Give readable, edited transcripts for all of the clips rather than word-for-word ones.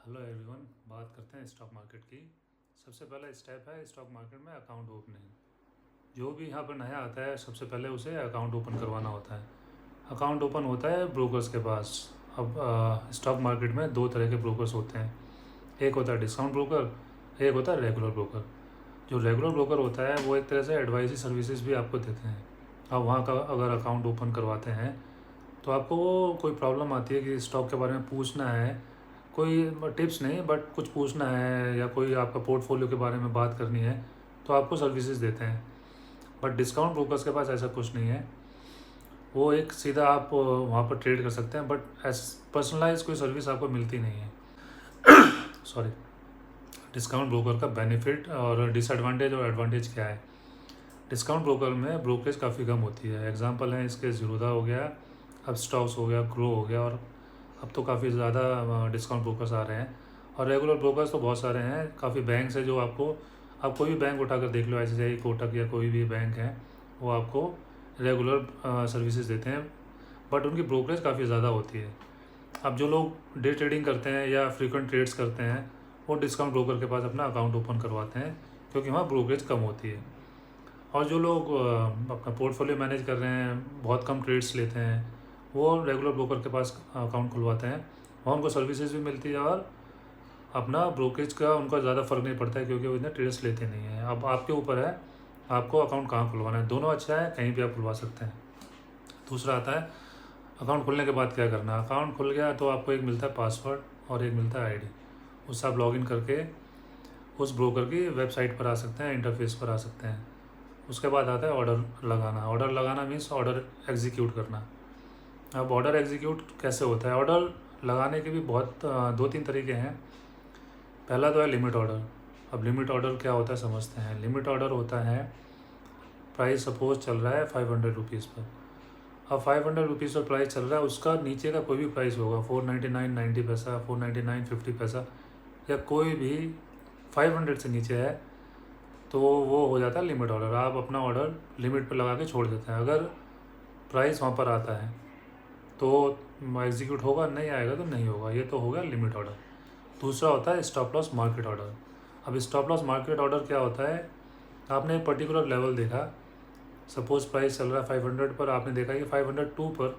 Hello everyone, बात करते हैं स्टॉक मार्केट की। सबसे पहला स्टेप है स्टॉक मार्केट में अकाउंट ओपनिंग। जो भी यहाँ पर नया आता है सबसे पहले उसे अकाउंट ओपन करवाना होता है। अकाउंट ओपन होता है ब्रोकर्स के पास। अब स्टॉक मार्केट में दो तरह के ब्रोकर्स होते हैं। एक होता है डिस्काउंट ब्रोकर, एक होता है रेगुलर ब्रोकर। जो रेगुलर ब्रोकर होता है वो एक तरह से एडवाइजरी सर्विसेज भी आपको देते हैं। आप वहाँ का अगर अकाउंट ओपन करवाते हैं तो आपको कोई प्रॉब्लम आती है कि स्टॉक के बारे में पूछना है, कोई टिप्स नहीं बट कुछ पूछना है या कोई आपका पोर्टफोलियो के बारे में बात करनी है, तो आपको सर्विसेज देते हैं। बट डिस्काउंट ब्रोकर्स के पास ऐसा कुछ नहीं है। वो एक सीधा आप वहाँ पर ट्रेड कर सकते हैं बट एस पर्सनलाइज कोई सर्विस आपको मिलती नहीं है। सॉरी। डिस्काउंट ब्रोकर का बेनिफिट और डिसएडवांटेज और एडवांटेज क्या है? डिस्काउंट ब्रोकर में ब्रोकरेज काफ़ी कम होती है। एग्जांपल है इसके ज़ीरोधा हो गया, अब स्टॉक्स हो गया, ग्रो हो गया, और अब तो काफ़ी ज़्यादा डिस्काउंट ब्रोकर्स आ रहे हैं। और रेगुलर ब्रोकर्स तो बहुत सारे हैं, काफ़ी बैंक्स है जो आपको, आप कोई भी बैंक उठाकर देख लो, ICICI, कोटक या कोई भी बैंक है, वो आपको रेगुलर सर्विसेज देते हैं बट उनकी ब्रोकरेज काफ़ी ज़्यादा होती है। अब जो लोग डे ट्रेडिंग करते हैं या फ्रीक्वेंट ट्रेड्स करते हैं वो डिस्काउंट ब्रोकर के पास अपना अकाउंट ओपन करवाते हैं क्योंकि वहाँ ब्रोकरेज कम होती है। और जो लोग अपना पोर्टफोलियो मैनेज कर रहे हैं, बहुत कम ट्रेड्स लेते हैं, वो रेगुलर ब्रोकर के पास अकाउंट खुलवाते हैं। वहाँ उनको सर्विसेज भी मिलती है और अपना ब्रोकरेज का उनका ज़्यादा फ़र्क नहीं पड़ता है क्योंकि वो इतने ट्रेड्स लेते नहीं हैं। अब आपके ऊपर है आपको अकाउंट कहाँ खुलवाना है। दोनों अच्छा है, कहीं भी आप खुलवा सकते हैं। दूसरा आता है अकाउंट खुलने के बाद क्या करना है। अकाउंट खुल गया तो आपको एक मिलता है पासवर्ड और एक मिलता है ID। उससे आप लॉगिन करके उस ब्रोकर की वेबसाइट पर आ सकते हैं, इंटरफेस पर आ सकते हैं। उसके बाद आता है ऑर्डर लगाना। ऑर्डर लगाना मीन्स ऑर्डर एग्जीक्यूट करना। अब ऑर्डर एग्जीक्यूट कैसे होता है? ऑर्डर लगाने के भी बहुत दो तीन तरीके हैं। पहला तो है लिमिट ऑर्डर। अब लिमिट ऑर्डर क्या होता है समझते हैं। लिमिट ऑर्डर होता है, प्राइस सपोज चल रहा है 500 रुपीज़ पर। अब 500 रुपीज़ पर प्राइस चल रहा है, उसका नीचे का कोई भी प्राइस होगा, 499.90 499.50, या कोई भी 500 से नीचे है तो वो हो जाता है लिमिट ऑर्डर। आप अपना ऑर्डर लिमिट पर लगा के छोड़ देते हैं। अगर प्राइस वहाँ पर आता है तो एग्जीक्यूट होगा, नहीं आएगा तो नहीं होगा। ये तो हो गया लिमिट ऑर्डर। दूसरा होता है स्टॉप लॉस मार्केट ऑर्डर। अब स्टॉप लॉस मार्केट ऑर्डर क्या होता है? आपने एक पर्टिकुलर लेवल देखा, सपोज प्राइस चल रहा है 500 पर, आपने देखा कि 502 पर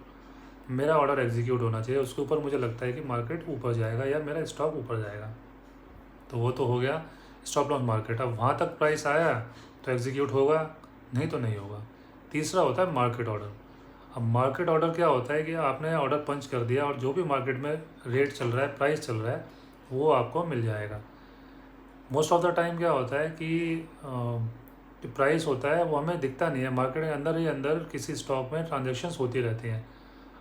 मेरा ऑर्डर एग्जीक्यूट होना चाहिए, उसके ऊपर मुझे लगता है कि मार्केट ऊपर जाएगा या मेरा स्टॉक ऊपर जाएगा, तो वो तो हो गया स्टॉप लॉस मार्केट। अब वहाँ तक प्राइस आया तो एग्जीक्यूट होगा, नहीं तो नहीं होगा। तीसरा होता है मार्केट ऑर्डर। अब मार्केट ऑर्डर क्या होता है कि आपने ऑर्डर पंच कर दिया और जो भी मार्केट में रेट चल रहा है, प्राइस चल रहा है, वो आपको मिल जाएगा। मोस्ट ऑफ द टाइम क्या होता है कि प्राइस होता है वो हमें दिखता नहीं है। मार्केट के अंदर ही अंदर किसी स्टॉक में ट्रांजेक्शन्स होती रहती हैं।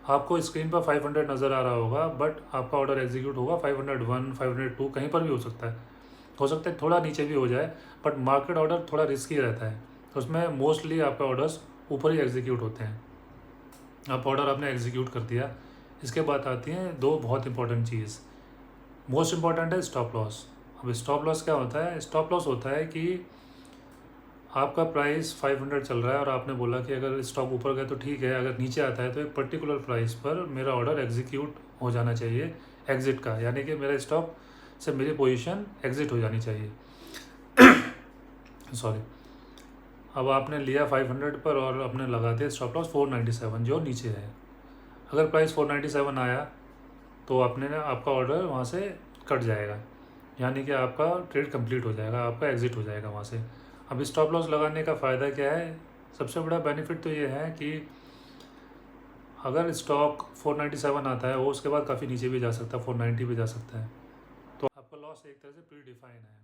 आपको स्क्रीन पर 500 नज़र आ रहा होगा बट आपका ऑर्डर एग्जीक्यूट होगा 501, 502, कहीं पर भी हो सकता है थोड़ा नीचे भी हो जाए। बट मार्केट ऑर्डर थोड़ा रिस्की रहता है, तो उसमें मोस्टली आपका ऑर्डर्स ऊपर ही एग्जीक्यूट होते हैं। आप ऑर्डर आपने एग्जीक्यूट कर दिया, इसके बाद आती हैं दो बहुत इंपॉर्टेंट चीज़। मोस्ट इंपॉर्टेंट है स्टॉप लॉस। अब स्टॉप लॉस क्या होता है? स्टॉप लॉस होता है कि आपका प्राइस 500 चल रहा है और आपने बोला कि अगर स्टॉक ऊपर गया तो ठीक है, अगर नीचे आता है तो एक पर्टिकुलर प्राइस पर मेरा ऑर्डर एग्जीक्यूट हो जाना चाहिए एग्जिट का, यानी कि मेरा स्टॉक से मेरी पोजीशन एग्जिट हो जानी चाहिए। सॉरी। अब आपने लिया 500 पर और आपने लगा दिया स्टॉप लॉस 497 जो नीचे है। अगर प्राइस 497 आया तो आपका ऑर्डर वहाँ से कट जाएगा, यानी कि आपका ट्रेड कंप्लीट हो जाएगा, आपका एग्जिट हो जाएगा वहाँ से। अब स्टॉप लॉस लगाने का फ़ायदा क्या है? सबसे बड़ा बेनिफिट तो ये है कि अगर स्टॉक 497 आता है वो उसके बाद काफ़ी नीचे भी जा सकता है, 490 भी जा सकता है, तो आपका लॉस एक तरह से प्री डिफाइन है।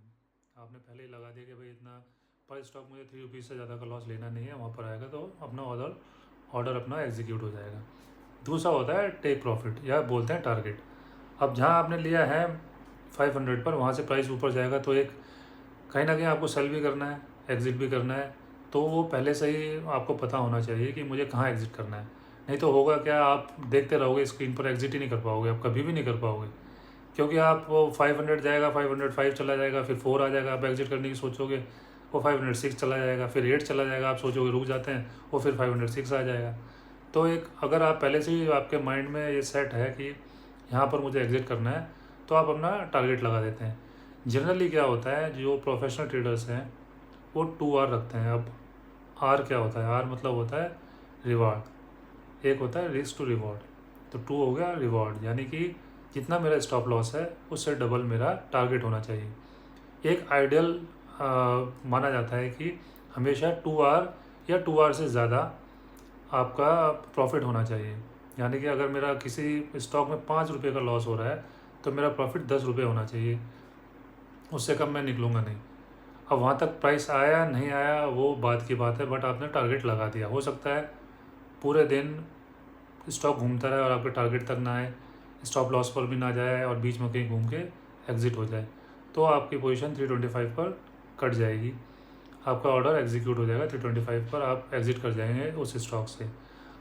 आपने पहले ही लगा दिया कि भाई इतना पर स्टॉक मुझे 3 रुपीज़ से ज़्यादा का लॉस लेना नहीं है, वहाँ पर आएगा तो अपना ऑर्डर अपना एग्जीक्यूट हो जाएगा। दूसरा होता है टेक प्रॉफिट या बोलते हैं टारगेट। अब जहाँ आपने लिया है 500 पर, वहाँ से प्राइस ऊपर जाएगा तो एक कहीं ना कहीं आपको सेल भी करना है, एग्ज़िट भी करना है, तो वो पहले से ही आपको पता होना चाहिए कि मुझे कहाँ एग्ज़िट करना है। नहीं तो होगा क्या, आप देखते रहोगे स्क्रीन पर, एग्ज़िट ही नहीं कर पाओगे, आप कभी भी नहीं कर पाओगे, क्योंकि आप वो 500 जाएगा, 505 चला जाएगा, फिर 4 आ जाएगा, आप एग्ज़िट करने की सोचोगे, वो 506 चला जाएगा, फिर 8 चला जाएगा, आप सोचोगे रुक जाते हैं, वो फिर 506 आ जाएगा। तो एक अगर आप पहले से ही आपके माइंड में ये सेट है कि यहाँ पर मुझे एग्ज़िट करना है, तो आप अपना टारगेट लगा देते हैं। जनरली क्या होता है, जो प्रोफेशनल ट्रेडर्स हैं वो 2R रखते हैं। अब आर क्या होता है, आर मतलब होता है रिवार्ड, एक होता है रिस्क टू रिवॉर्ड। तो 2 हो गया रिवॉर्ड, यानी कि जितना मेरा स्टॉप लॉस है उससे डबल मेरा टारगेट होना चाहिए। एक आइडियल माना जाता है कि हमेशा 2R या 2R से ज़्यादा आपका प्रॉफिट होना चाहिए। यानी कि अगर मेरा किसी स्टॉक में 5 रुपये का लॉस हो रहा है तो मेरा प्रॉफिट 10 रुपये होना चाहिए, उससे कम मैं निकलूँगा नहीं। अब वहाँ तक प्राइस आया नहीं आया वो बात की बात है, बट आपने टारगेट लगा दिया। हो सकता है पूरे दिन स्टॉक घूमता रहे और आपके टारगेट तक ना आए, स्टॉप लॉस पर भी ना जाए और बीच में कहीं घूम के एग्ज़िट हो जाए, तो आपकी पोजीशन 325 पर कट जाएगी, आपका ऑर्डर एग्जीक्यूट हो जाएगा 325 पर, आप एग्ज़िट कर जाएंगे उस स्टॉक से।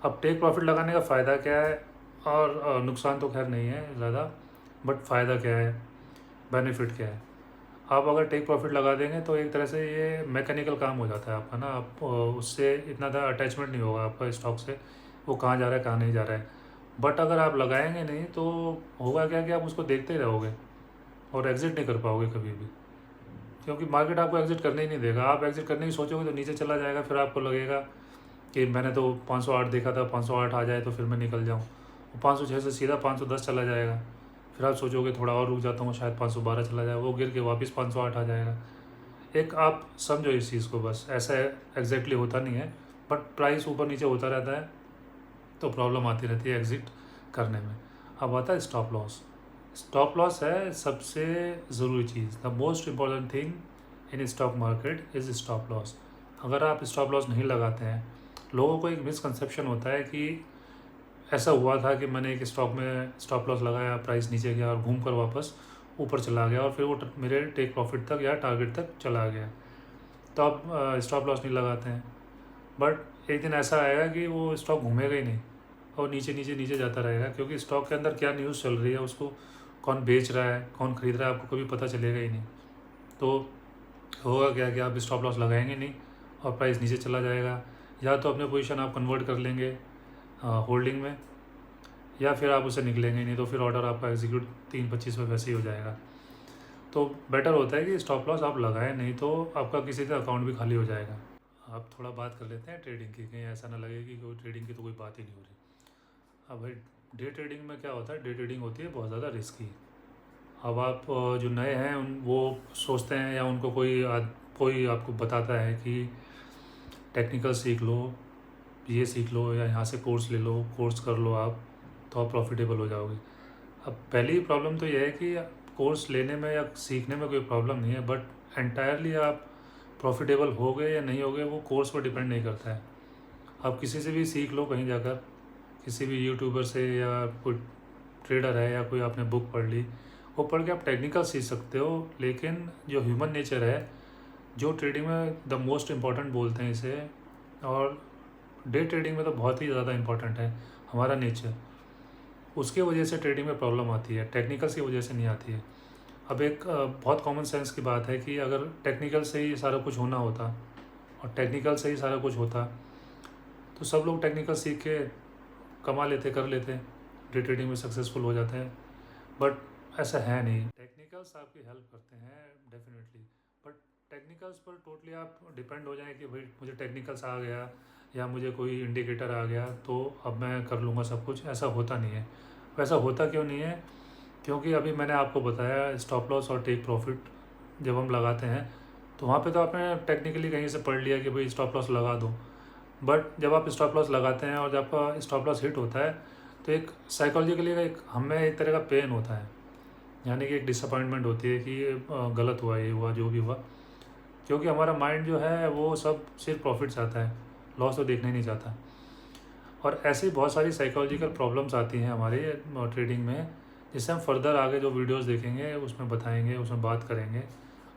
अब टेक प्रॉफिट लगाने का फ़ायदा क्या है, और नुकसान तो खैर नहीं है ज़्यादा, बट फ़ायदा क्या है, बेनिफिट क्या है। आप अगर टेक प्रॉफिट लगा देंगे तो एक तरह से ये मैकेनिकल काम हो जाता है आपका ना, आप उससे इतना ज़्यादा अटैचमेंट नहीं होगा आपका स्टॉक से, वो कहाँ जा रहा है कहाँ नहीं जा रहा है। बट अगर आप लगाएंगे नहीं तो होगा क्या कि आप उसको देखते ही रहोगे और एग्ज़िट नहीं कर पाओगे कभी भी, क्योंकि मार्केट आपको एग्ज़िट करने ही नहीं देगा। आप एग्ज़िट करने की सोचोगे तो नीचे चला जाएगा, फिर आपको लगेगा कि मैंने तो 508 देखा था, 508 आ जाए तो फिर मैं निकल जाऊँ, 506 से सीधा 510 चला जाएगा, फिर आप सोचोगे थोड़ा और रुक जाता हूँ शायद 512 चला जाए, वो गिर के वापस 508 आ जाएगा। एक आप समझो इस चीज़ को, बस ऐसा एग्जैक्टली होता नहीं है, बट प्राइस ऊपर नीचे होता रहता है तो प्रॉब्लम आती रहती है एग्ज़िट करने में। अब आता है स्टॉप लॉस। स्टॉप लॉस है सबसे ज़रूरी चीज़, the most important thing in stock market is stop loss. अगर आप स्टॉप लॉस नहीं लगाते हैं, लोगों को एक मिसकंसेप्शन होता है कि ऐसा हुआ था कि मैंने एक स्टॉक में स्टॉप लॉस लगाया, प्राइस नीचे गया और घूम कर वापस ऊपर चला गया और फिर वो मेरे टेक प्रॉफिट तक या टारगेट तक चला गया, तो आप स्टॉप लॉस नहीं लगाते हैं। बट एक दिन ऐसा आएगा कि वो स्टॉक घूमेगा ही नहीं और नीचे नीचे नीचे जाता रहेगा, क्योंकि स्टॉक के अंदर क्या न्यूज़ चल रही है, उसको कौन बेच रहा है कौन ख़रीद रहा है आपको कभी पता चलेगा ही नहीं। तो होगा क्या कि आप स्टॉप लॉस लगाएंगे नहीं और प्राइस नीचे चला जाएगा, या तो अपने पोजीशन आप कन्वर्ट कर लेंगे होल्डिंग में, या फिर आप उसे निकलेंगे नहीं, तो फिर ऑर्डर आपका एग्जीक्यूट 3:25 में वैसे ही हो जाएगा। तो बेटर होता है कि स्टॉप लॉस आप लगाएं, नहीं तो आपका किसी का अकाउंट भी खाली हो जाएगा। आप थोड़ा बात कर लेते हैं ट्रेडिंग की, कहीं ऐसा ना लगे कि कोई ट्रेडिंग की तो कोई बात ही नहीं हो रही। अब भाई डे ट्रेडिंग में क्या होता है, डे ट्रेडिंग होती है बहुत ज़्यादा रिस्की। अब आप जो नए हैं वो सोचते हैं, या उनको कोई आपको बताता है कि टेक्निकल सीख लो, ये सीख लो, या यहाँ से कोर्स ले लो, कोर्स कर लो आप, तो आप प्रॉफिटेबल हो जाओगे। अब पहली प्रॉब्लम तो यह है कि कोर्स लेने में या सीखने में कोई प्रॉब्लम नहीं है, बट एंटायरली आप प्रॉफिटेबल हो गए या नहीं हो गए वो कोर्स पर डिपेंड नहीं करता है। आप किसी से भी सीख लो कहीं जाकर, किसी भी यूट्यूबर से, या कोई ट्रेडर है या कोई आपने बुक पढ़ ली, वो पढ़ के आप टेक्निकल सीख सकते हो, लेकिन जो ह्यूमन नेचर है, जो ट्रेडिंग में द मोस्ट इम्पॉर्टेंट बोलते हैं इसे, और डे ट्रेडिंग में तो बहुत ही ज़्यादा इम्पॉर्टेंट है हमारा नेचर, उसके वजह से ट्रेडिंग में प्रॉब्लम आती है, टेक्निकल की वजह से नहीं आती है। अब एक बहुत कॉमन सेंस की बात है कि अगर टेक्निकल से ही सारा कुछ होना होता और टेक्निकल से ही सारा कुछ होता तो सब लोग टेक्निकल सीख के कमा लेते, कर लेते, डे ट्रेडिंग में सक्सेसफुल हो जाते हैं। बट ऐसा है नहीं। टेक्निकल्स आपकी हेल्प करते हैं डेफिनेटली, बट टेक्निकल्स पर टोटली आप डिपेंड हो जाएं कि भाई मुझे टेक्निकल्स आ गया या मुझे कोई इंडिकेटर आ गया तो अब मैं कर लूँगा सब कुछ, ऐसा होता नहीं है। वैसा होता क्यों नहीं है, क्योंकि अभी मैंने आपको बताया स्टॉप लॉस और टेक प्रॉफिट जब हम लगाते हैं तो वहाँ पे तो आपने टेक्निकली कहीं से पढ़ लिया कि भाई स्टॉप लॉस लगा दो, बट जब आप स्टॉप लॉस लगाते हैं और जब आपका स्टॉप लॉस हिट होता है तो एक साइकोलॉजिकली एक हमें एक तरह का पेन होता है, यानी कि एक डिसअपॉइंटमेंट होती है कि गलत हुआ, ये हुआ, जो भी हुआ, क्योंकि हमारा माइंड जो है वो सब सिर्फ प्रॉफिट चाहता है, लॉस तो देखना ही नहीं चाहता। और ऐसी बहुत सारी साइकोलॉजिकल प्रॉब्लम्स आती हैं हमारे ट्रेडिंग में, जिससे हम फर्दर आगे जो वीडियोस देखेंगे उसमें बताएंगे, उसमें बात करेंगे।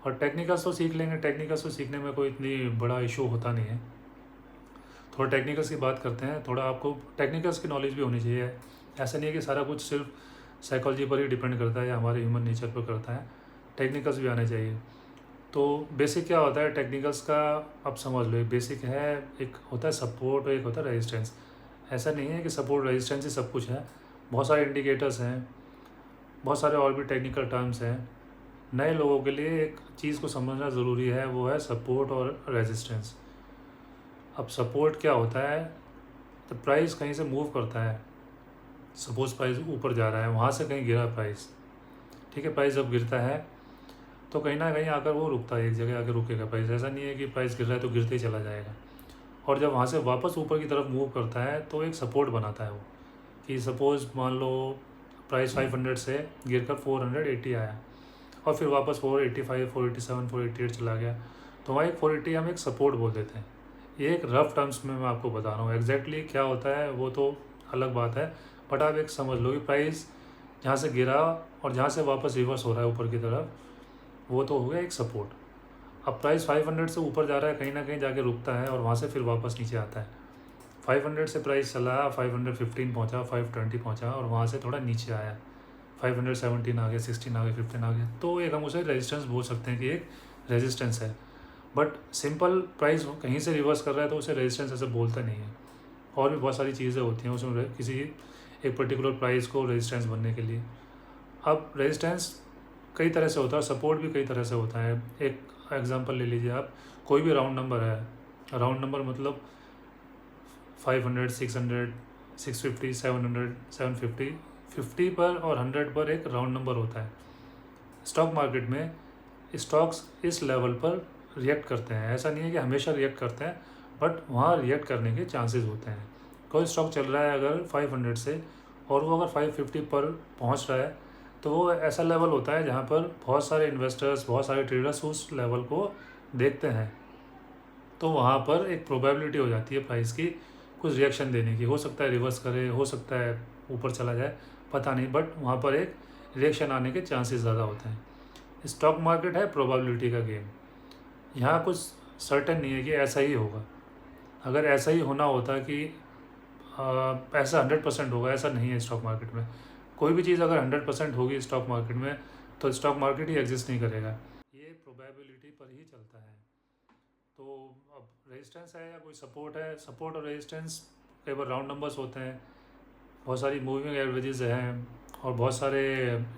और टेक्निकल्स तो सीख लेंगे, टेक्निकल्स तो सीखने में कोई इतनी बड़ा इशू होता नहीं है। थोड़ा टेक्निकल्स की बात करते हैं, थोड़ा आपको टेक्निकल्स की नॉलेज भी होनी चाहिए। ऐसा नहीं है कि सारा कुछ सिर्फ साइकोलॉजी पर ही डिपेंड करता है या हमारे ह्यूमन नेचर पर करता है, टेक्निकल्स भी आने चाहिए। तो बेसिक क्या होता है टेक्निकल्स का, आप समझ लो, एक बेसिक है, एक होता है सपोर्ट और एक होता है रेजिस्टेंस। ऐसा नहीं है कि सपोर्ट रेजिस्टेंस ही सब कुछ है, बहुत सारे इंडिकेटर्स हैं बहुत सारे और भी टेक्निकल टर्म्स हैं। नए लोगों के लिए एक चीज़ को समझना ज़रूरी है, वो है सपोर्ट और रेजिस्टेंस। अब सपोर्ट क्या होता है? तो प्राइस कहीं से मूव करता है, सपोज प्राइस ऊपर जा रहा है, वहाँ से कहीं गिरा प्राइस, ठीक है। प्राइस जब गिरता है तो कहीं ना कहीं आकर वो रुकता है, एक जगह आकर रुकेगा प्राइस। ऐसा नहीं है कि प्राइस गिर रहा है तो गिरते ही चला जाएगा। और जब वहाँ से वापस ऊपर की तरफ मूव करता है तो एक सपोर्ट बनाता है वो, कि सपोज़ मान लो प्राइस 500 से गिर कर 480 आया और फिर वापस 485, 487, 488 चला गया, तो वहाँ एक 480 हम एक सपोर्ट बोल देते हैं। ये एक रफ टर्म्स में मैं आपको बता रहा हूँ, एग्जैक्टली क्या होता है वो तो अलग बात है, बट आप एक समझ लो कि प्राइस जहाँ से गिरा और जहाँ से वापस रिवर्स हो रहा है ऊपर की तरफ, वो तो हो गया एक सपोर्ट। अब प्राइस 500 से ऊपर जा रहा है, कहीं ना कहीं जाके रुकता है और वहाँ से फिर वापस नीचे आता है। 500 से प्राइस चला, 515 पहुँचा, 520 पहुँचा और वहाँ से थोड़ा नीचे आया, 517 आ गया, 16 आ गया, 15 आ गया, तो एक हम उसे रेजिस्टेंस बोल सकते हैं कि एक रेजिस्टेंस है। बट सिंपल प्राइस कहीं से रिवर्स कर रहा है तो उसे रेजिस्टेंस ऐसे बोलता नहीं है। और भी बहुत सारी चीज़ें होती हैं उसमें किसी एक पर्टिकुलर प्राइस को रेजिस्टेंस बनने के लिए। अब रेजिस्टेंस कई तरह से होता है, सपोर्ट भी कई तरह से होता है। एक एग्जांपल ले लीजिए आप, कोई भी राउंड नंबर है, राउंड नंबर मतलब 500, 600, 650, 700, 750, 50 पर और 100 पर एक राउंड नंबर होता है। स्टॉक मार्केट में स्टॉक्स इस लेवल पर रिएक्ट करते हैं, ऐसा नहीं है कि हमेशा रिएक्ट करते हैं, बट वहाँ रिएक्ट करने के चांसेस होते हैं। कोई स्टॉक चल रहा है अगर 500 से और वो अगर 550 पर पहुँच रहा है, तो वो ऐसा लेवल होता है जहाँ पर बहुत सारे इन्वेस्टर्स, बहुत सारे ट्रेडर्स उस लेवल को देखते हैं, तो वहाँ पर एक प्रोबेबिलिटी हो जाती है प्राइस की कुछ रिएक्शन देने की। हो सकता है रिवर्स करे, हो सकता है ऊपर चला जाए, पता नहीं, बट वहाँ पर एक रिएक्शन आने के चांसेस ज़्यादा होते हैं। स्टॉक मार्केट है प्रोबेबिलिटी का गेम, यहाँ कुछ सर्टेन नहीं है कि ऐसा ही होगा। अगर ऐसा ही होना होता कि ऐसा 100% होगा, ऐसा नहीं है स्टॉक मार्केट में। कोई भी चीज़ अगर 100% होगी स्टॉक मार्केट में तो स्टॉक मार्केट ही एग्जिस्ट नहीं करेगा, ये प्रोबेबिलिटी पर ही चलता है। तो अब रेजिस्टेंस है या कोई सपोर्ट है, सपोर्ट और रेजिस्टेंस कई बार राउंड नंबर्स होते हैं, बहुत सारी मूविंग एवरेजेस हैं और बहुत सारे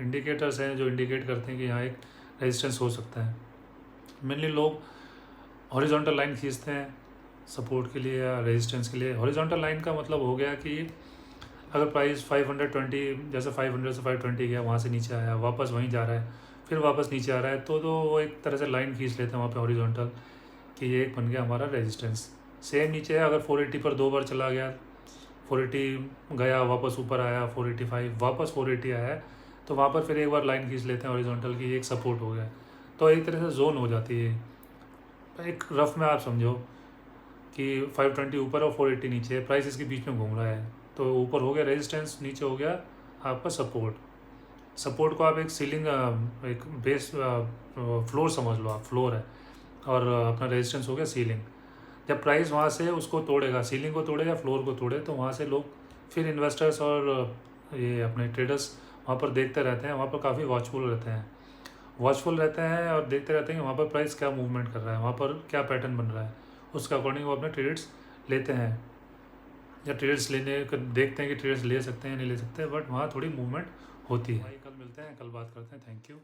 इंडिकेटर्स हैं जो इंडिकेट करते हैं कि यहाँ एक रेजिस्टेंस हो सकता है। मेनली लोग हॉरिजॉन्टल लाइन खींचते हैं सपोर्ट के लिए या रेजिस्टेंस के लिए। हॉरिजॉन्टल लाइन का मतलब हो गया कि अगर प्राइस 520, जैसे 500 से 520 गया, वहाँ से नीचे आया, वापस वहीं जा रहा है, फिर वापस नीचे आ रहा है, तो वो एक तरह से लाइन खींच लेते हैं वहाँ पे हॉरिजॉन्टल, कि ये एक बन गया हमारा रेजिस्टेंस। सेम नीचे है, अगर 480 पर 2 बार चला गया, 480 गया, वापस ऊपर आया, 485, वापस 480 आया, तो वहाँ पर फिर एक बार लाइन खींच लेते हैं हॉरिजॉन्टल की, एक सपोर्ट हो गया। तो एक तरह से जोन हो जाती है। एक रफ में आप समझो कि 520 ऊपर और 480 नीचे है, प्राइस इसके बीच में घूम रहा है, तो ऊपर हो गया रेजिस्टेंस, नीचे हो गया आपका सपोर्ट। सपोर्ट को आप एक सीलिंग, एक बेस, फ्लोर समझ लो आप, फ्लोर है, और अपना रेजिस्टेंस हो गया सीलिंग। जब प्राइस वहाँ से उसको तोड़ेगा, सीलिंग को तोड़े या फ्लोर को तोड़े, तो वहाँ से लोग फिर इन्वेस्टर्स और ये अपने ट्रेडर्स वहाँ पर देखते रहते हैं, वहाँ पर काफ़ी वॉचफुल रहते हैं, और देखते रहते हैं कि वहाँ पर प्राइस क्या मूवमेंट कर रहा है, वहाँ पर क्या पैटर्न बन रहा है, उसके अकॉर्डिंग वो अपने ट्रेड्स लेते हैं, या ट्रेड्स लेने देखते हैं कि ट्रेड्स ले सकते हैं नहीं ले सकते, बट वहाँ थोड़ी मूवमेंट होती है। कल मिलते हैं, कल बात करते हैं। Thank you.